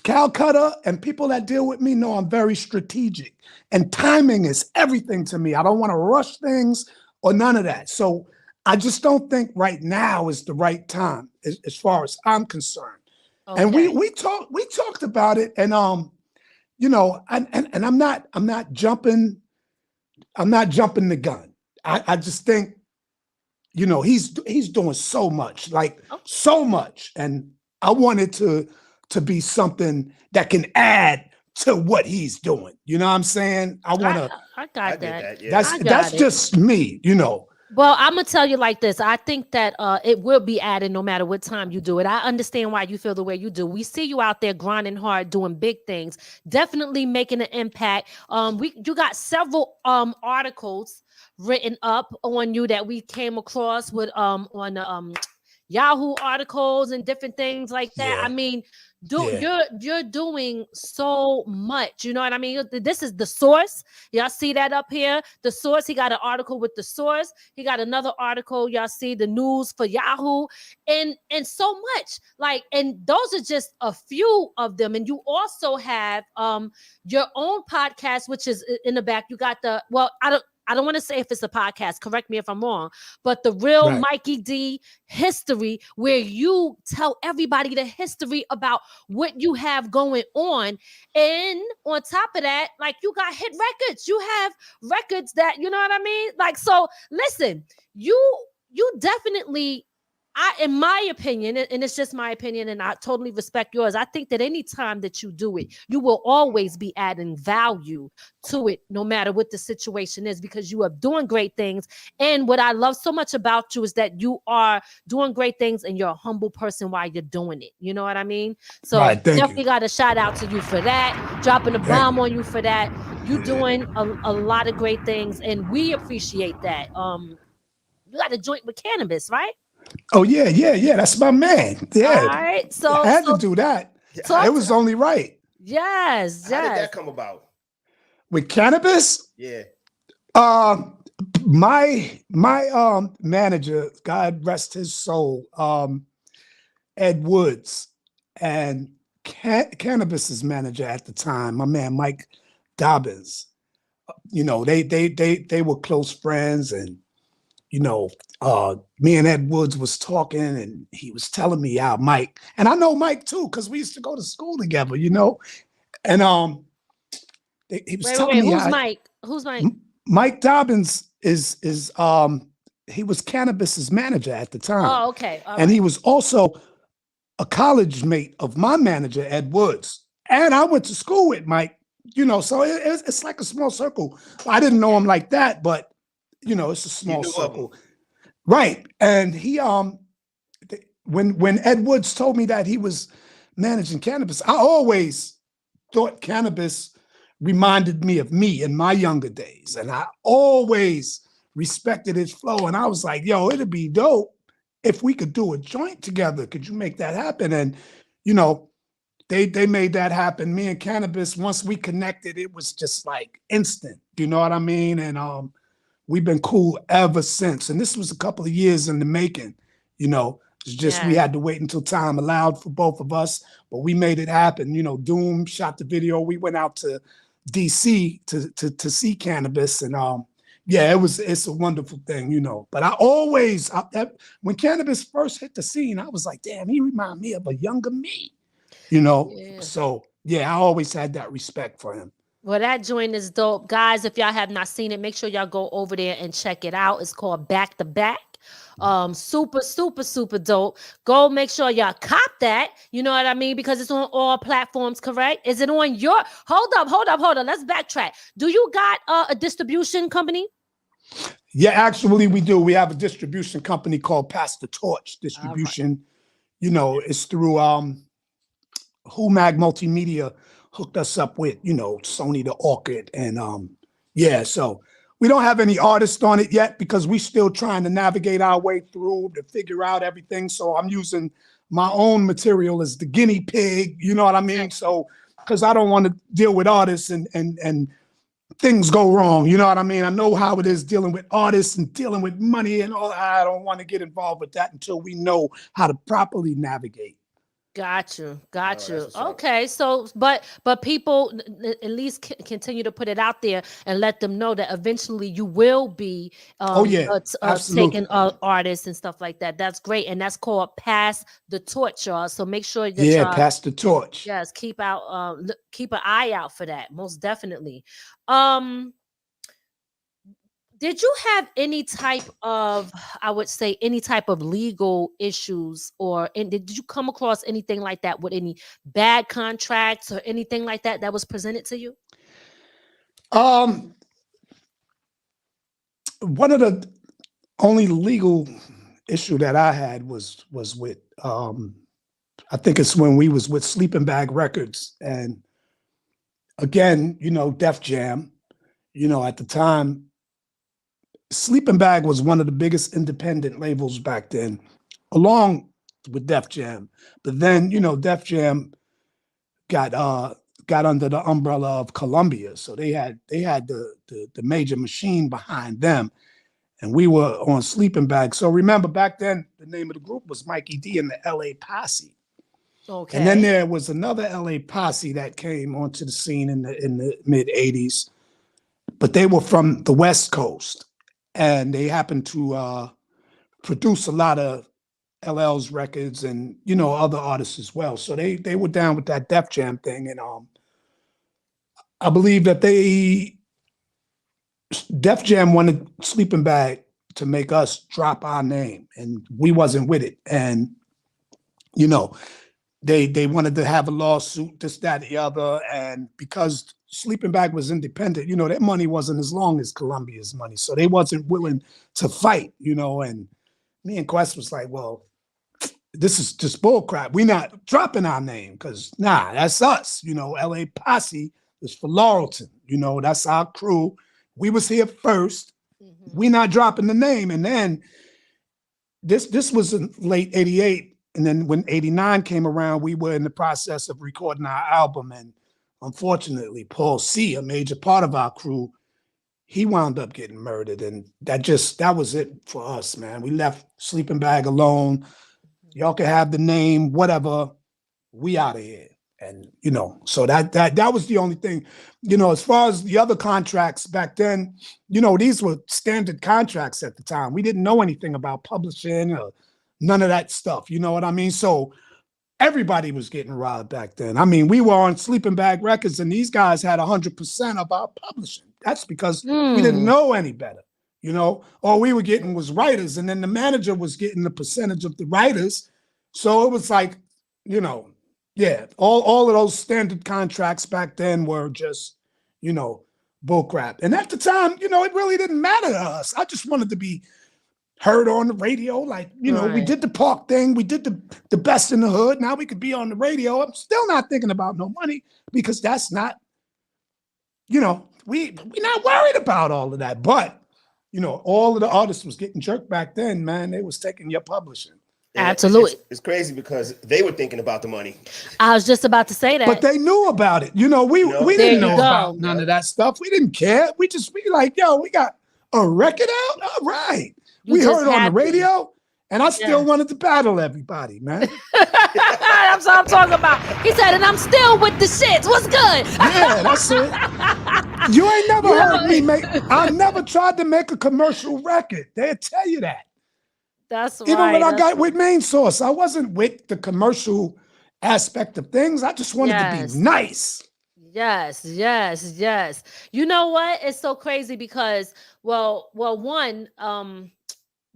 Calcutta and people that deal with me know I'm very strategic, and timing is everything to me. I don't want to rush things or none of that. So I just don't think right now is the right time as far as I'm concerned. Okay. And we talked about it, and you know, and I'm not jumping the gun. I just think, you know, he's doing so much, so much, and I want it to be something that can add to what he's doing. You know what I'm saying? I got that. That's just me, you know. Well, I'm gonna tell you like this. I think that it will be added no matter what time you do it. I understand why you feel the way you do. We see you out there grinding hard, doing big things, definitely making an impact. You got several articles written up on you that we came across with on Yahoo articles and different things like that. Yeah. I mean, you're doing so much. You know what I mean? This is The Source. Y'all see that up here? The Source. He got an article with The Source. He got another article. Y'all see the news for Yahoo, and so much. Like, and those are just a few of them. And you also have your own podcast, which is in the back. You got I don't want to say if it's a podcast, correct me if I'm wrong, but the Real Mikey D history, where you tell everybody the history about what you have going on. And on top of that, like, you got hit records. You have records that, you know what I mean? Like, so listen, you definitely, in my opinion, and it's just my opinion, and I totally respect yours. I think that any time that you do it, you will always be adding value to it, no matter what the situation is, because you are doing great things. And what I love so much about you is that you are doing great things and you're a humble person while you're doing it. You know what I mean? So Right, definitely got a shout out to you for that, dropping a bomb on you for that. You doing a lot of great things, and we appreciate that. You got a joint with cannabis, right? Oh yeah. That's my man. Yeah. All right. So I had to do that. It was only right. Yes. How did that come about? With cannabis? Yeah. My manager, God rest his soul, Ed Woods, and Cannabis's manager at the time, my man Mike Dobbins. You know, they were close friends, and you know, me and Ed Woods was talking, and he was telling me how Mike, and I know Mike too, because we used to go to school together, you know, and he was telling me who's how Mike? Who's Mike? Mike Dobbins is he was Cannabis's manager at the time. Oh, okay. And he was also a college mate of my manager, Ed Woods. And I went to school with Mike, you know, so it's like a small circle. I didn't know him like that, but you know, it's a small circle. Right. And he when Ed Woods told me that he was managing Cannabis, I always thought Cannabis reminded me of me in my younger days. And I always respected his flow. And I was like, yo, it'd be dope if we could do a joint together. Could you make that happen? And, you know, they made that happen. Me and Cannabis, once we connected, it was just like instant. You know what I mean? And we've been cool ever since. And this was a couple of years in the making, you know. It's just we had to wait until time allowed for both of us, but we made it happen. You know, Doom shot the video. We went out to DC to see Cannabis, and yeah, it's a wonderful thing, you know. But I always when Cannabis first hit the scene, I was like, damn, he reminded me of a younger me, you know. So yeah, I always had that respect for him. Well, that joint is dope, guys. If y'all have not seen it, make sure y'all go over there and check it out. It's called Back to Back. Super dope. Go make sure y'all cop that. You know what I mean? Because it's on all platforms, correct? Is it on your hold up? Let's backtrack. Do you got a distribution company? Yeah, actually we do. We have a distribution company called Pass the Torch Distribution. Right. You know, it's through Humag Multimedia hooked us up with, you know, Sony the Orchid, and yeah, so we don't have any artists on it yet because we still trying to navigate our way through to figure out everything. So I'm using my own material as the guinea pig, you know what I mean? So, because I don't want to deal with artists and things go wrong, you know what I mean? I know how it is dealing with artists and dealing with money and all. I don't want to get involved with that until we know how to properly navigate. Got you. Okay, so but people at least continue to put it out there and let them know that eventually you will be taking artists and stuff like that. That's great, and that's called Pass the Torch, y'all. So make sure that Pass the Torch. Yes, keep an eye out for that. Most definitely. Did you have any type of, I would say, any type of legal issues, did you come across anything like that with any bad contracts or anything like that was presented to you? One of the only legal issue that I had was with, I think it's when we was with Sleeping Bag Records, and again, you know, Def Jam, you know, at the time, Sleeping Bag was one of the biggest independent labels back then, along with Def Jam. But then, you know, Def Jam got under the umbrella of Columbia, so they had the major machine behind them, and we were on Sleeping Bag. So remember, back then the name of the group was Mikey D and the LA Posse. Okay. And then there was another LA Posse that came onto the scene in the mid '80s, but they were from the West Coast. And they happened to produce a lot of LL's records and, you know, other artists as well. So they were down with that Def Jam thing. And I believe that Def Jam wanted Sleeping Bag to make us drop our name, and we wasn't with it. And you know, they wanted to have a lawsuit, this, that, the other, and because Sleeping Bag was independent, you know, their money wasn't as long as Columbia's money, so they wasn't willing to fight, you know. And me and Quest was like, well, this is just bull crap. We're not dropping our name because, nah, that's us. You know, LA Posse is for Laurelton. You know, that's our crew. We was here first. We not dropping the name. And then this was in late 88. And then when 89 came around, we were in the process of recording our album. And unfortunately, Paul C., a major part of our crew, he wound up getting murdered. And that was it for us, man. We left Sleeping Bag alone. Y'all can have the name, whatever. We out of here. And, you know, so that was the only thing. You know, as far as the other contracts back then, you know, these were standard contracts at the time. We didn't know anything about publishing or none of that stuff. You know what I mean? So everybody was getting robbed back then. I mean, we were on Sleeping Bag Records, and these guys had 100% of our publishing. That's because we didn't know any better. You know, all we were getting was writers, and then the manager was getting the percentage of the writers. So it was like, you know, yeah, all of those standard contracts back then were just, you know, bullcrap. And at the time, you know, it really didn't matter to us. I just wanted to be heard on the radio. Like, you know, we did the Park thing. We did the best in the hood. Now we could be on the radio. I'm still not thinking about no money because that's not, you know, we're not worried about all of that. But you know, all of the artists was getting jerked back then, man. They was taking your publishing. Absolutely. It's crazy because they were thinking about the money. I was just about to say that. But they knew about it. You know, we didn't know about none of that stuff. We didn't care. We like, yo, we got a record out? All right. We heard it on the radio, and I still wanted to battle everybody, man. That's what I'm talking about. He said, and I'm still with the shits. What's good? Yeah, that's it. You ain't never heard me I never tried to make a commercial record. They'll tell you that. That's right. Even when I got with Main Source, I wasn't with the commercial aspect of things. I just wanted to be nice. Yes. You know what? It's so crazy because, well, one,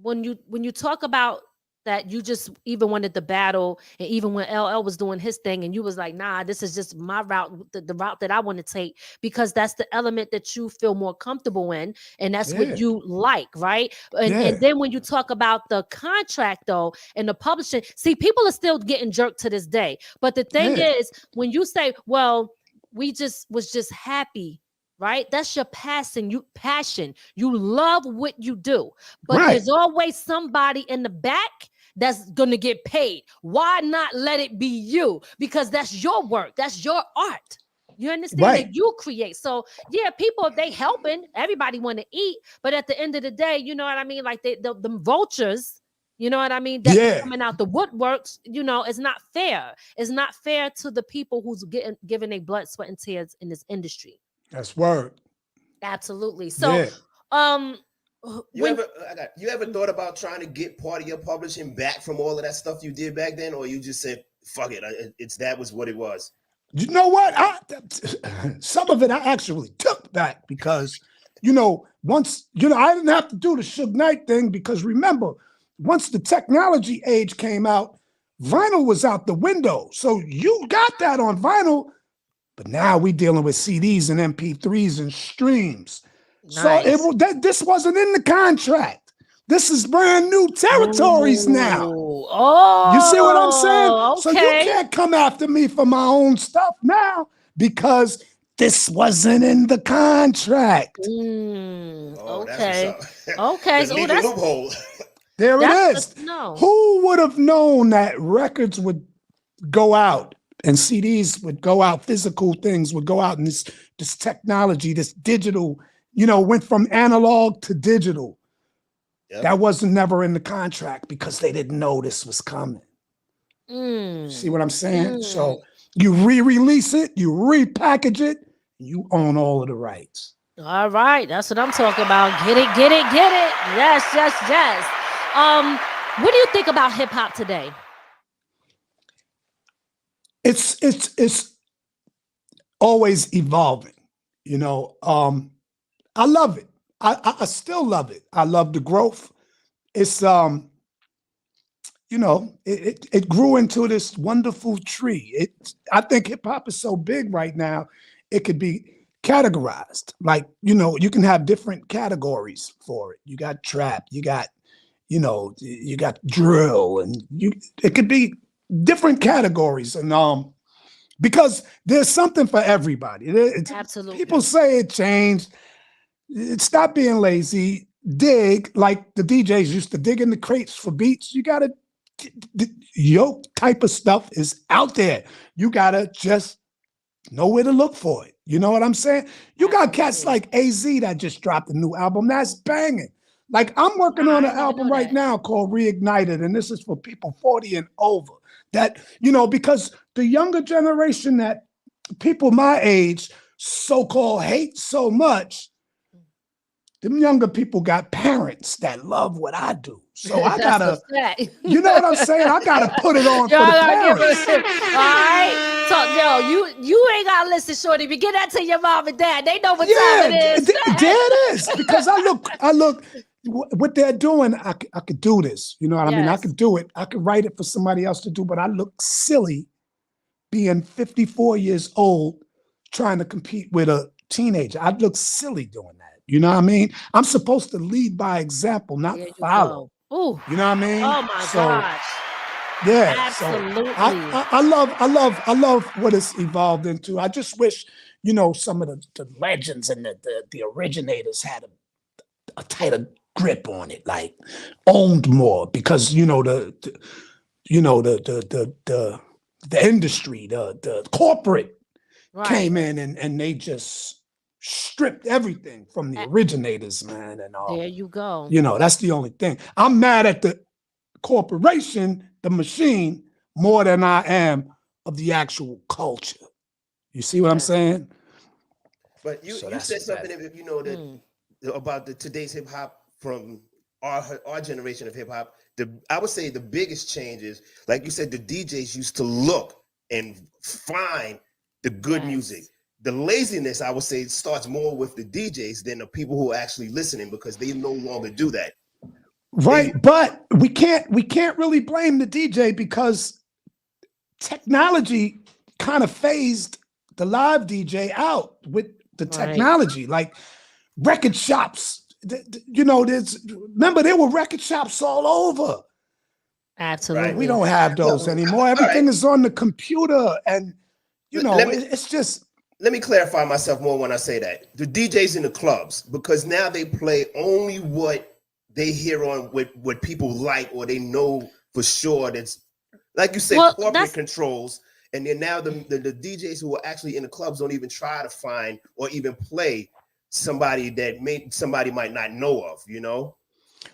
when you talk about that, you just even wanted to battle, and even when LL was doing his thing, and you was like, nah, this is just my route, the route that I want to take, because that's the element that you feel more comfortable in, and that's what you like, right? And then when you talk about the contract though, and the publishing, see, people are still getting jerked to this day. But the thing is, when you say, well, we just was just happy, right? That's your passion. You love what you do, but there's always somebody in the back that's gonna get paid. Why not let it be you? Because that's your work. That's your art. You understand that you create. So yeah, people, they helping. Everybody want to eat, but at the end of the day, you know what I mean? Like the vultures. You know what I mean? That's coming out the woodworks. You know, it's not fair. It's not fair to the people who's giving their blood, sweat, and tears in this industry. That's word. Absolutely. So, you ever thought about trying to get part of your publishing back from all of that stuff you did back then, or you just said, "Fuck it, that was what it was"? You know what? Some of it I actually took back because, you know, once I didn't have to do the Suge Knight thing because remember, once the technology age came out, vinyl was out the window. So you got that on vinyl. But now we're dealing with CDs and MP3s and streams. Nice. So this wasn't in the contract. This is brand new territories now. Oh, you see what I'm saying? Okay. So you can't come after me for my own stuff now because this wasn't in the contract. Okay. Okay. So that's a loophole. There it is. Who would have known that records would go out? And CDs would go out, physical things would go out, and this technology, this digital, you know, went from analog to digital. Yep. That wasn't never in the contract because they didn't know this was coming. See what I'm saying? So you re-release it, you repackage it, you own all of the rights. All right, that's what I'm talking about. Get it. Yes. What do you think about hip hop today? It's always evolving, you know. I love it. I still love it. I love the growth. It's it grew into this wonderful tree. I think hip hop is so big right now, it could be categorized. Like, you can have different categories for it. You got trap, you got drill, and it could be different categories. And because there's something for everybody. Absolutely. People say it changed. Stop being lazy. Dig, like the DJs used to dig in the crates for beats. You gotta, your type of stuff is out there. You gotta just know where to look for it. You know what I'm saying? You got cats like AZ that just dropped a new album that's banging. Like, I'm working on an album right now called Reignited, and this is for people 40 and over. That, because the younger generation that people my age so-called hate so much, them younger people got parents that love what I do. So I gotta, you know what I'm saying? I gotta put it on for the parents. All right. So you ain't gotta listen, shorty. But get that to your mom and dad. They know what time it is. There it is. Because I look what they're doing. I could do this. You know what I mean? I could do it. I could write it for somebody else to do, but I look silly being 54 years old trying to compete with a teenager. I'd look silly doing that. You know what I mean? I'm supposed to lead by example, not follow. Ooh. You know what I mean? Oh my gosh. Yeah. Absolutely. So I love what it's evolved into. I just wish, some of the legends and the originators had a tighter grip on it, like owned more, because the industry, the corporate came in and they just stripped everything from the originators, man. And there you go. That's the only thing. I'm mad at the corporation, the machine, more than I am of the actual culture. You see what I'm saying? But you said something about today's hip hop from our generation of hip hop. I would say the biggest change is, like you said, the DJs used to look and find the good music. The laziness, I would say, starts more with the DJs than the people who are actually listening, because they no longer do that. Right, but we can't really blame the DJ, because technology kind of phased the live DJ out with the technology. Like record shops, remember there were record shops all over. Absolutely. Right? We don't have those anymore. Everything is on the computer, and it's just. Let me clarify myself more when I say that. The DJs in the clubs, because now they play only what they hear on what people like, or they know for sure. That's, like you said, corporate controls. And then now the DJs who are actually in the clubs don't even try to find or even play somebody that somebody might not know of,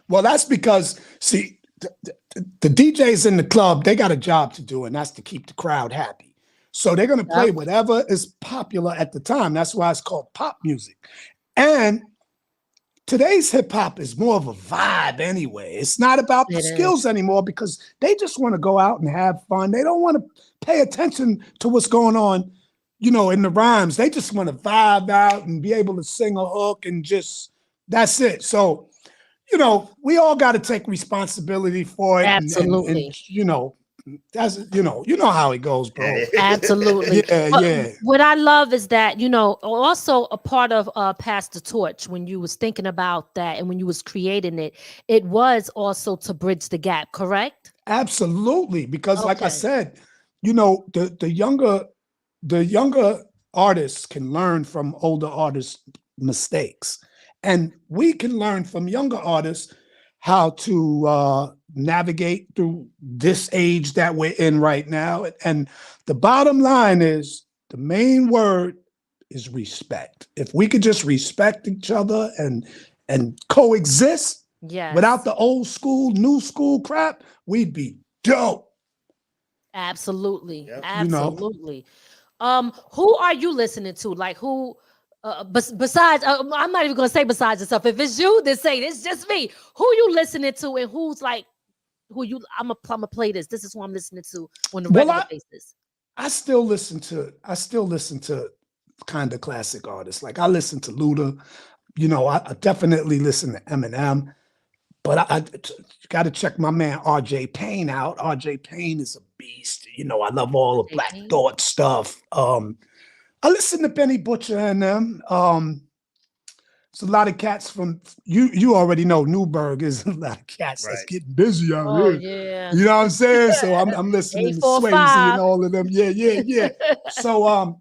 Well, that's because, see, the DJs in the club, they got a job to do, and that's to keep the crowd happy. So they're going to play whatever is popular at the time. That's why it's called pop music. And today's hip hop is more of a vibe anyway. It's not about the skills anymore, because they just want to go out and have fun. They don't want to pay attention to what's going on, in the rhymes. They just want to vibe out and be able to sing a hook, and just, that's it. So, we all got to take responsibility for it. Absolutely. And that's how it goes, bro. Absolutely. Yeah. What I love is that, also a part of Pass the Torch, when you was thinking about that and when you was creating it, it was also to bridge the gap, correct? Absolutely. Because like I said, the younger artists can learn from older artists' mistakes. And we can learn from younger artists how to navigate through this age that we're in right now. And the bottom line is, the main word is respect. If we could just respect each other and coexist without the old school, new school crap, we'd be dope. Absolutely. Yep. Absolutely. Who are you listening to? Like, who besides, I'm not even gonna say besides yourself. If it's you, then say it's just me. Who you listening to, and who's like, I'm gonna play this. This is who I'm listening to on the regular basis. I still listen to kind of classic artists. Like, I listen to Luda, I definitely listen to Eminem, but I got to check my man RJ Payne out. RJ Payne is a beast. I love all the Black Thought stuff. I listen to Benny Butcher and them. It's a lot of cats from you already know Newburgh is a lot of cats that's getting busy out here. Yeah. You know what I'm saying? So I'm listening to Swayze and all of them. Yeah. So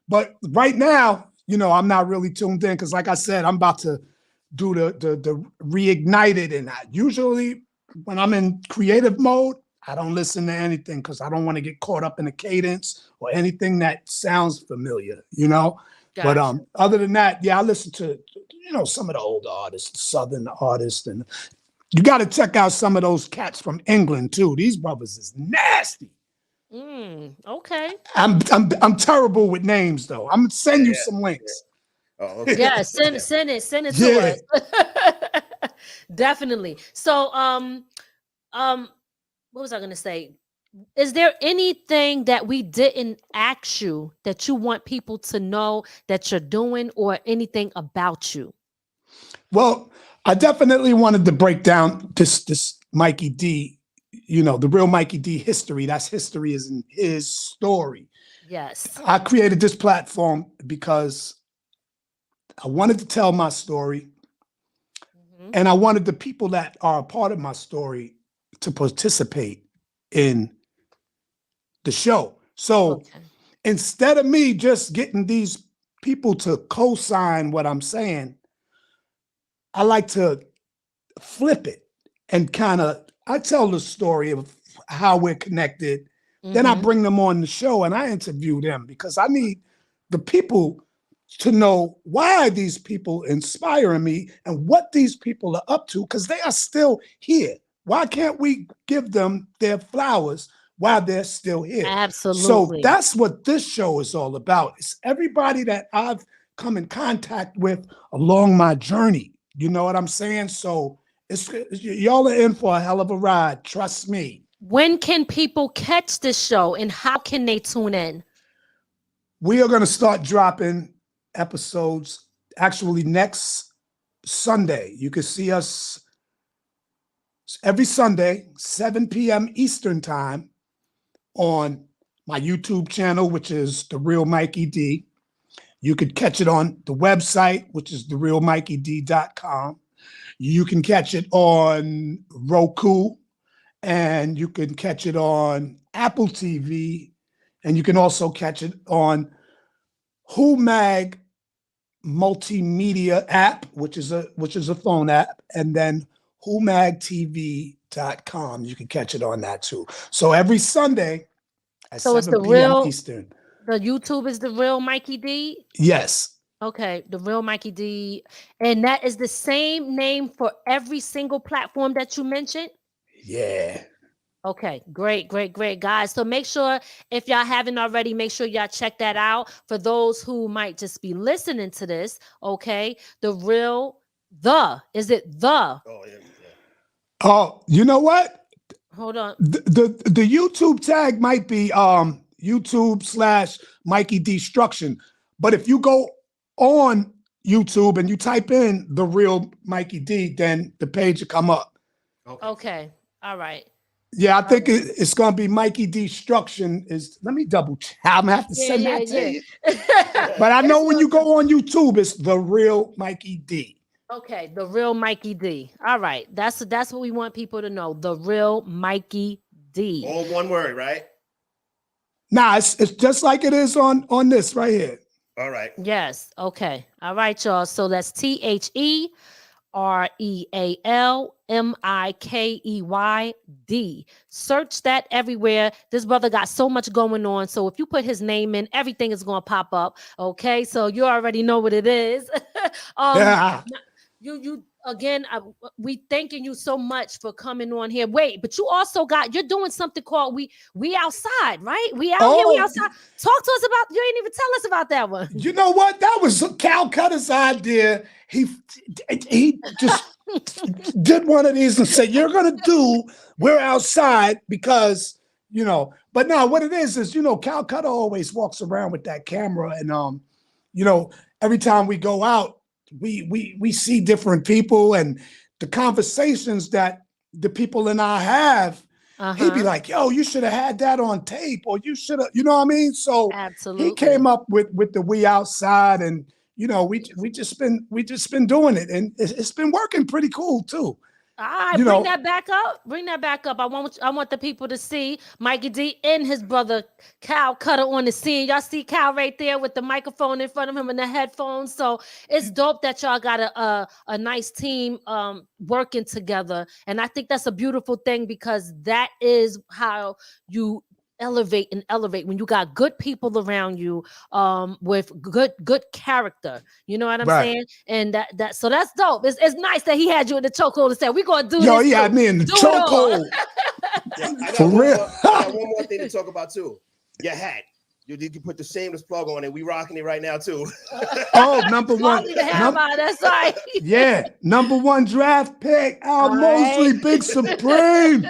but right now, I'm not really tuned in because, like I said, I'm about to do the reignited, and usually when I'm in creative mode, I don't listen to anything because I don't want to get caught up in a cadence or anything that sounds familiar, Gotcha. But other than that, I listen to some of the older artists, Southern artists, and you got to check out some of those cats from England too. These brothers is nasty. Okay. I'm terrible with names though. I'm gonna send you some links. Oh, okay. Yeah, send it to us. Definitely. So what was I gonna say? Is there anything that we didn't ask you that you want people to know that you're doing, or anything about you? Well, I definitely wanted to break down this Mikey D, the real Mikey D history. That's history is in his story. Yes. I created this platform because I wanted to tell my story, and I wanted the people that are a part of my story to participate in the show. So instead of me just getting these people to co-sign what I'm saying, I like to flip it and I tell the story of how we're connected. Then I bring them on the show and I interview them because I need the people to know why these people inspire me and what these people are up to, because they are still here. Why can't we give them their flowers while they're still here? Absolutely. So that's what this show is all about. It's everybody that I've come in contact with along my journey. You know what I'm saying? So y'all are in for a hell of a ride. Trust me. When can people catch this show and how can they tune in? We are going to start dropping episodes actually next Sunday. You can see us every Sunday, 7 p.m. Eastern time on my YouTube channel, which is The Real Mikey D. You could catch it on the website, which is therealmikeyd.com. You can catch it on Roku, and you can catch it on Apple TV, and you can also catch it on WhoMag multimedia app, which is a phone app, and then WhoMagTV.com. You can catch it on that too. So every Sunday at 7 p.m. Eastern. The YouTube is The Real Mikey D? Yes. Okay, The Real Mikey D. And that is the same name for every single platform that you mentioned? Yeah. Okay, great, guys. So make sure, if y'all haven't already, make sure y'all check that out. For those who might just be listening to this, okay? Is it the? Oh, yeah. Oh, you know what? Hold on. The YouTube tag might be YouTube/Mikey Destruction. But if you go on YouTube and you type in The Real Mikey D, then the page will come up. Okay. All right. Yeah, I think it's going to be Mikey Destruction. Let me double check. I'm going to have to send that to you. But I know when you go on YouTube, it's The Real Mikey D. Okay, The Real Mikey D. All right. That's what we want people to know. The Real Mikey D. All one word, right? Nah, it's just like it is on this right here. All right. Yes. Okay. All right, y'all. So that's TheRealMikeyD. Search that everywhere. This brother got so much going on. So if you put his name in, everything is going to pop up. Okay. So you already know what it is. Yeah. You again, we thanking you so much for coming on here. Wait, but you also you're doing something called We Outside, right? We out here, we outside. Talk to us about, you ain't even tell us about that one. You know what? That was Calcutta's idea. He just did one of these and said, you're going to do We're Outside because, but now what it is, Calcutta always walks around with that camera and, every time we go out, we see different people, and the conversations that the people and I have, he'd be like, yo, you should have had that on tape, or you should have, you know what I mean? So absolutely, he came up with the We Outside, and you know, we just been doing it, and it's been working pretty cool too. All right, bring that back up. Bring that back up. I want the people to see Mikey D and his brother Cal Cutter on the scene. Y'all see Cal right there with the microphone in front of him and the headphones. So it's dope that y'all got a nice team working together. And I think that's a beautiful thing, because that is how you elevate when you got good people around you with good character, you know what I'm saying? And so that's dope. It's nice that he had you in the chokehold and said, we're gonna do this. He had me in the chokehold. For real. I got one more thing to talk about too. Your hat. You can put the shameless plug on it. We rocking it right now too. Oh, number one. That's right. Yeah, number 1 draft pick. Al Mosley, Big Supreme.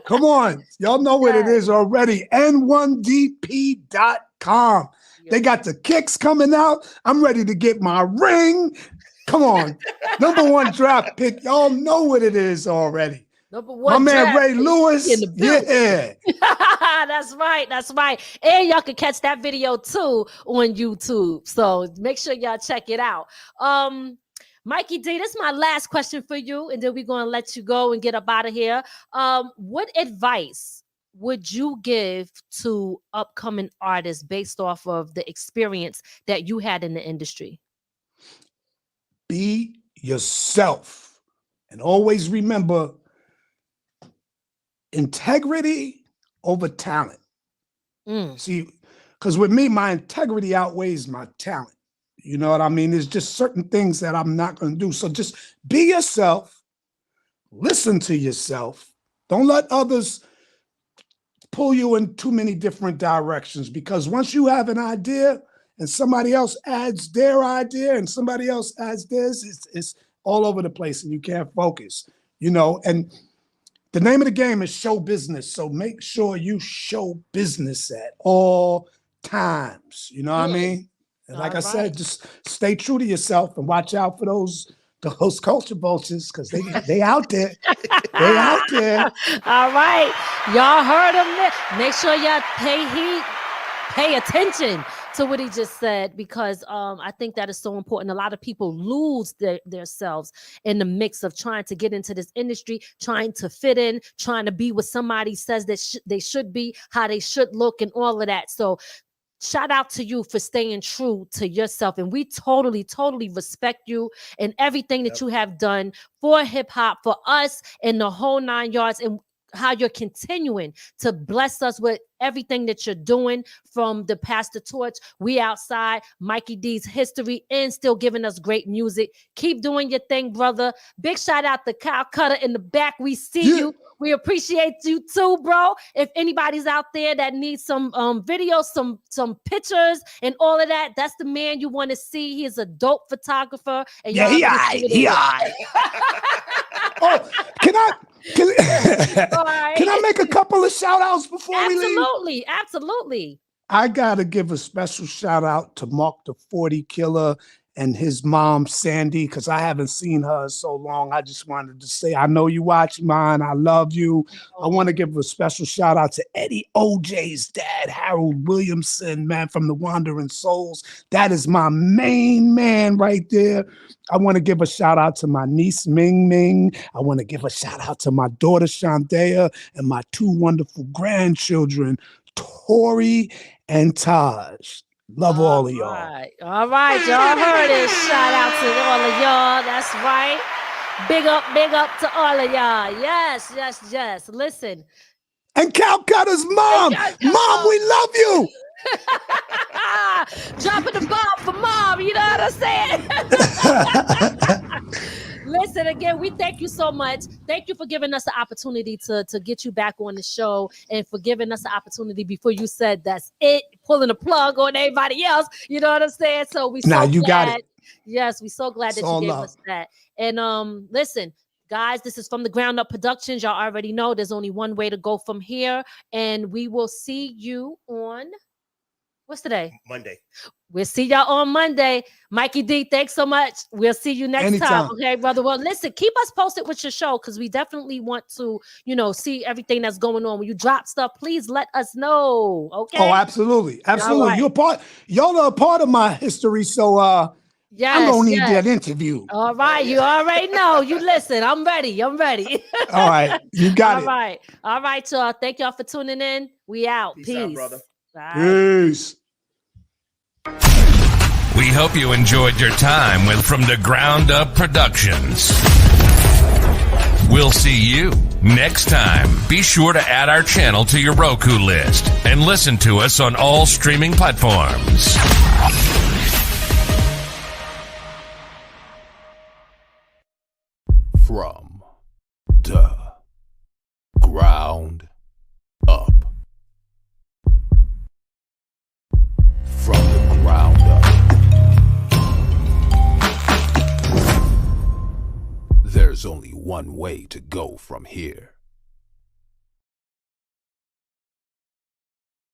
Come on. Y'all know what it is already. N1DP.com. They got the kicks coming out. I'm ready to get my ring. Come on. Number 1 draft pick. Y'all know what it is already. Number 1, my man Ray Lewis. In the yeah. That's right. And y'all can catch that video too on YouTube. So make sure y'all check it out. Mikey D, this is my last question for you, and then we're gonna let you go and get up out of here. What advice would you give to upcoming artists based off of the experience that you had in the industry? Be yourself, and always remember, integrity over talent. See, because with me, my integrity outweighs my talent. You know what I mean? There's just certain things that I'm not going to do. So just be yourself. Listen to yourself. Don't let others pull you in too many different directions, because once you have an idea and somebody else adds their idea and somebody else adds theirs, it's all over the place and you can't focus, you know. And the name of the game is show business. So make sure you show business at all times. You know what I mean? And like I said, just stay true to yourself and watch out for those culture vultures, because they out there. They out there. All right. Y'all heard him. Make sure y'all pay attention to what he just said, because I think that is so important. A lot of people lose their selves in the mix of trying to get into this industry, trying to fit in, trying to be what somebody says that they should be, how they should look, and all of that. So shout out to you for staying true to yourself. And we totally respect you and everything that you have done for hip hop, for us, and the whole 9 yards, and how you're continuing to bless us with everything that you're doing, from the Pass the Torch, We Outside, Mikey D's history, and still giving us great music. Keep doing your thing, brother. Big shout out to Kyle Cutter in the back. We see you. We appreciate you too, bro. If anybody's out there that needs some videos, some pictures and all of that, that's the man you want to see. He is a dope photographer. And he Oh, can I make a couple of shout outs before we leave? Absolutely. I gotta give a special shout out to Mark the 40 Killer and his mom, Sandy, because I haven't seen her in so long. I just wanted to say, I know you watch mine. I love you. I want to give a special shout out to Eddie OJ's dad, Harold Williamson, man, from the Wandering Souls. That is my main man right there. I want to give a shout out to my niece, Ming Ming. I want to give a shout out to my daughter, Shandaya, and my 2 wonderful grandchildren, Tori and Taj. Love all of y'all. All right. Y'all heard it. Shout out to all of y'all. That's right. Big up to all of y'all. Yes. Listen. And Calcutta's mom. Mom, we love you. Dropping the bomb for mom. You know what I'm saying? Listen, again, we thank you so much. Thank you for giving us the opportunity to get you back on the show, and for giving us the opportunity before you said that's it, pulling a plug on everybody else. You know what I'm saying? So we got it. Yes, we're so glad that you gave us that. And listen, guys, this is From the Ground Up Productions. Y'all already know there's only one way to go from here, and we will see you on What's today? Monday. We'll see y'all on Monday. Mikey D, thanks so much. We'll see you next time. Okay, brother. Well, listen, keep us posted with your show because we definitely want to, see everything that's going on. When you drop stuff, please let us know. Okay. Oh, absolutely. Absolutely. Right. Y'all are a part of my history. So yes, I'm gonna need that interview. All right. You already know. You listen. I'm ready. All right. You got it. All right, y'all. Thank y'all for tuning in. We out. Peace. Out, brother. Bye. Peace. We hope you enjoyed your time with From the Ground Up Productions. We'll see you next time. Be sure to add our channel to your Roku list and listen to us on all streaming platforms. From the ground up. From the ground up. There's only one way to go from here.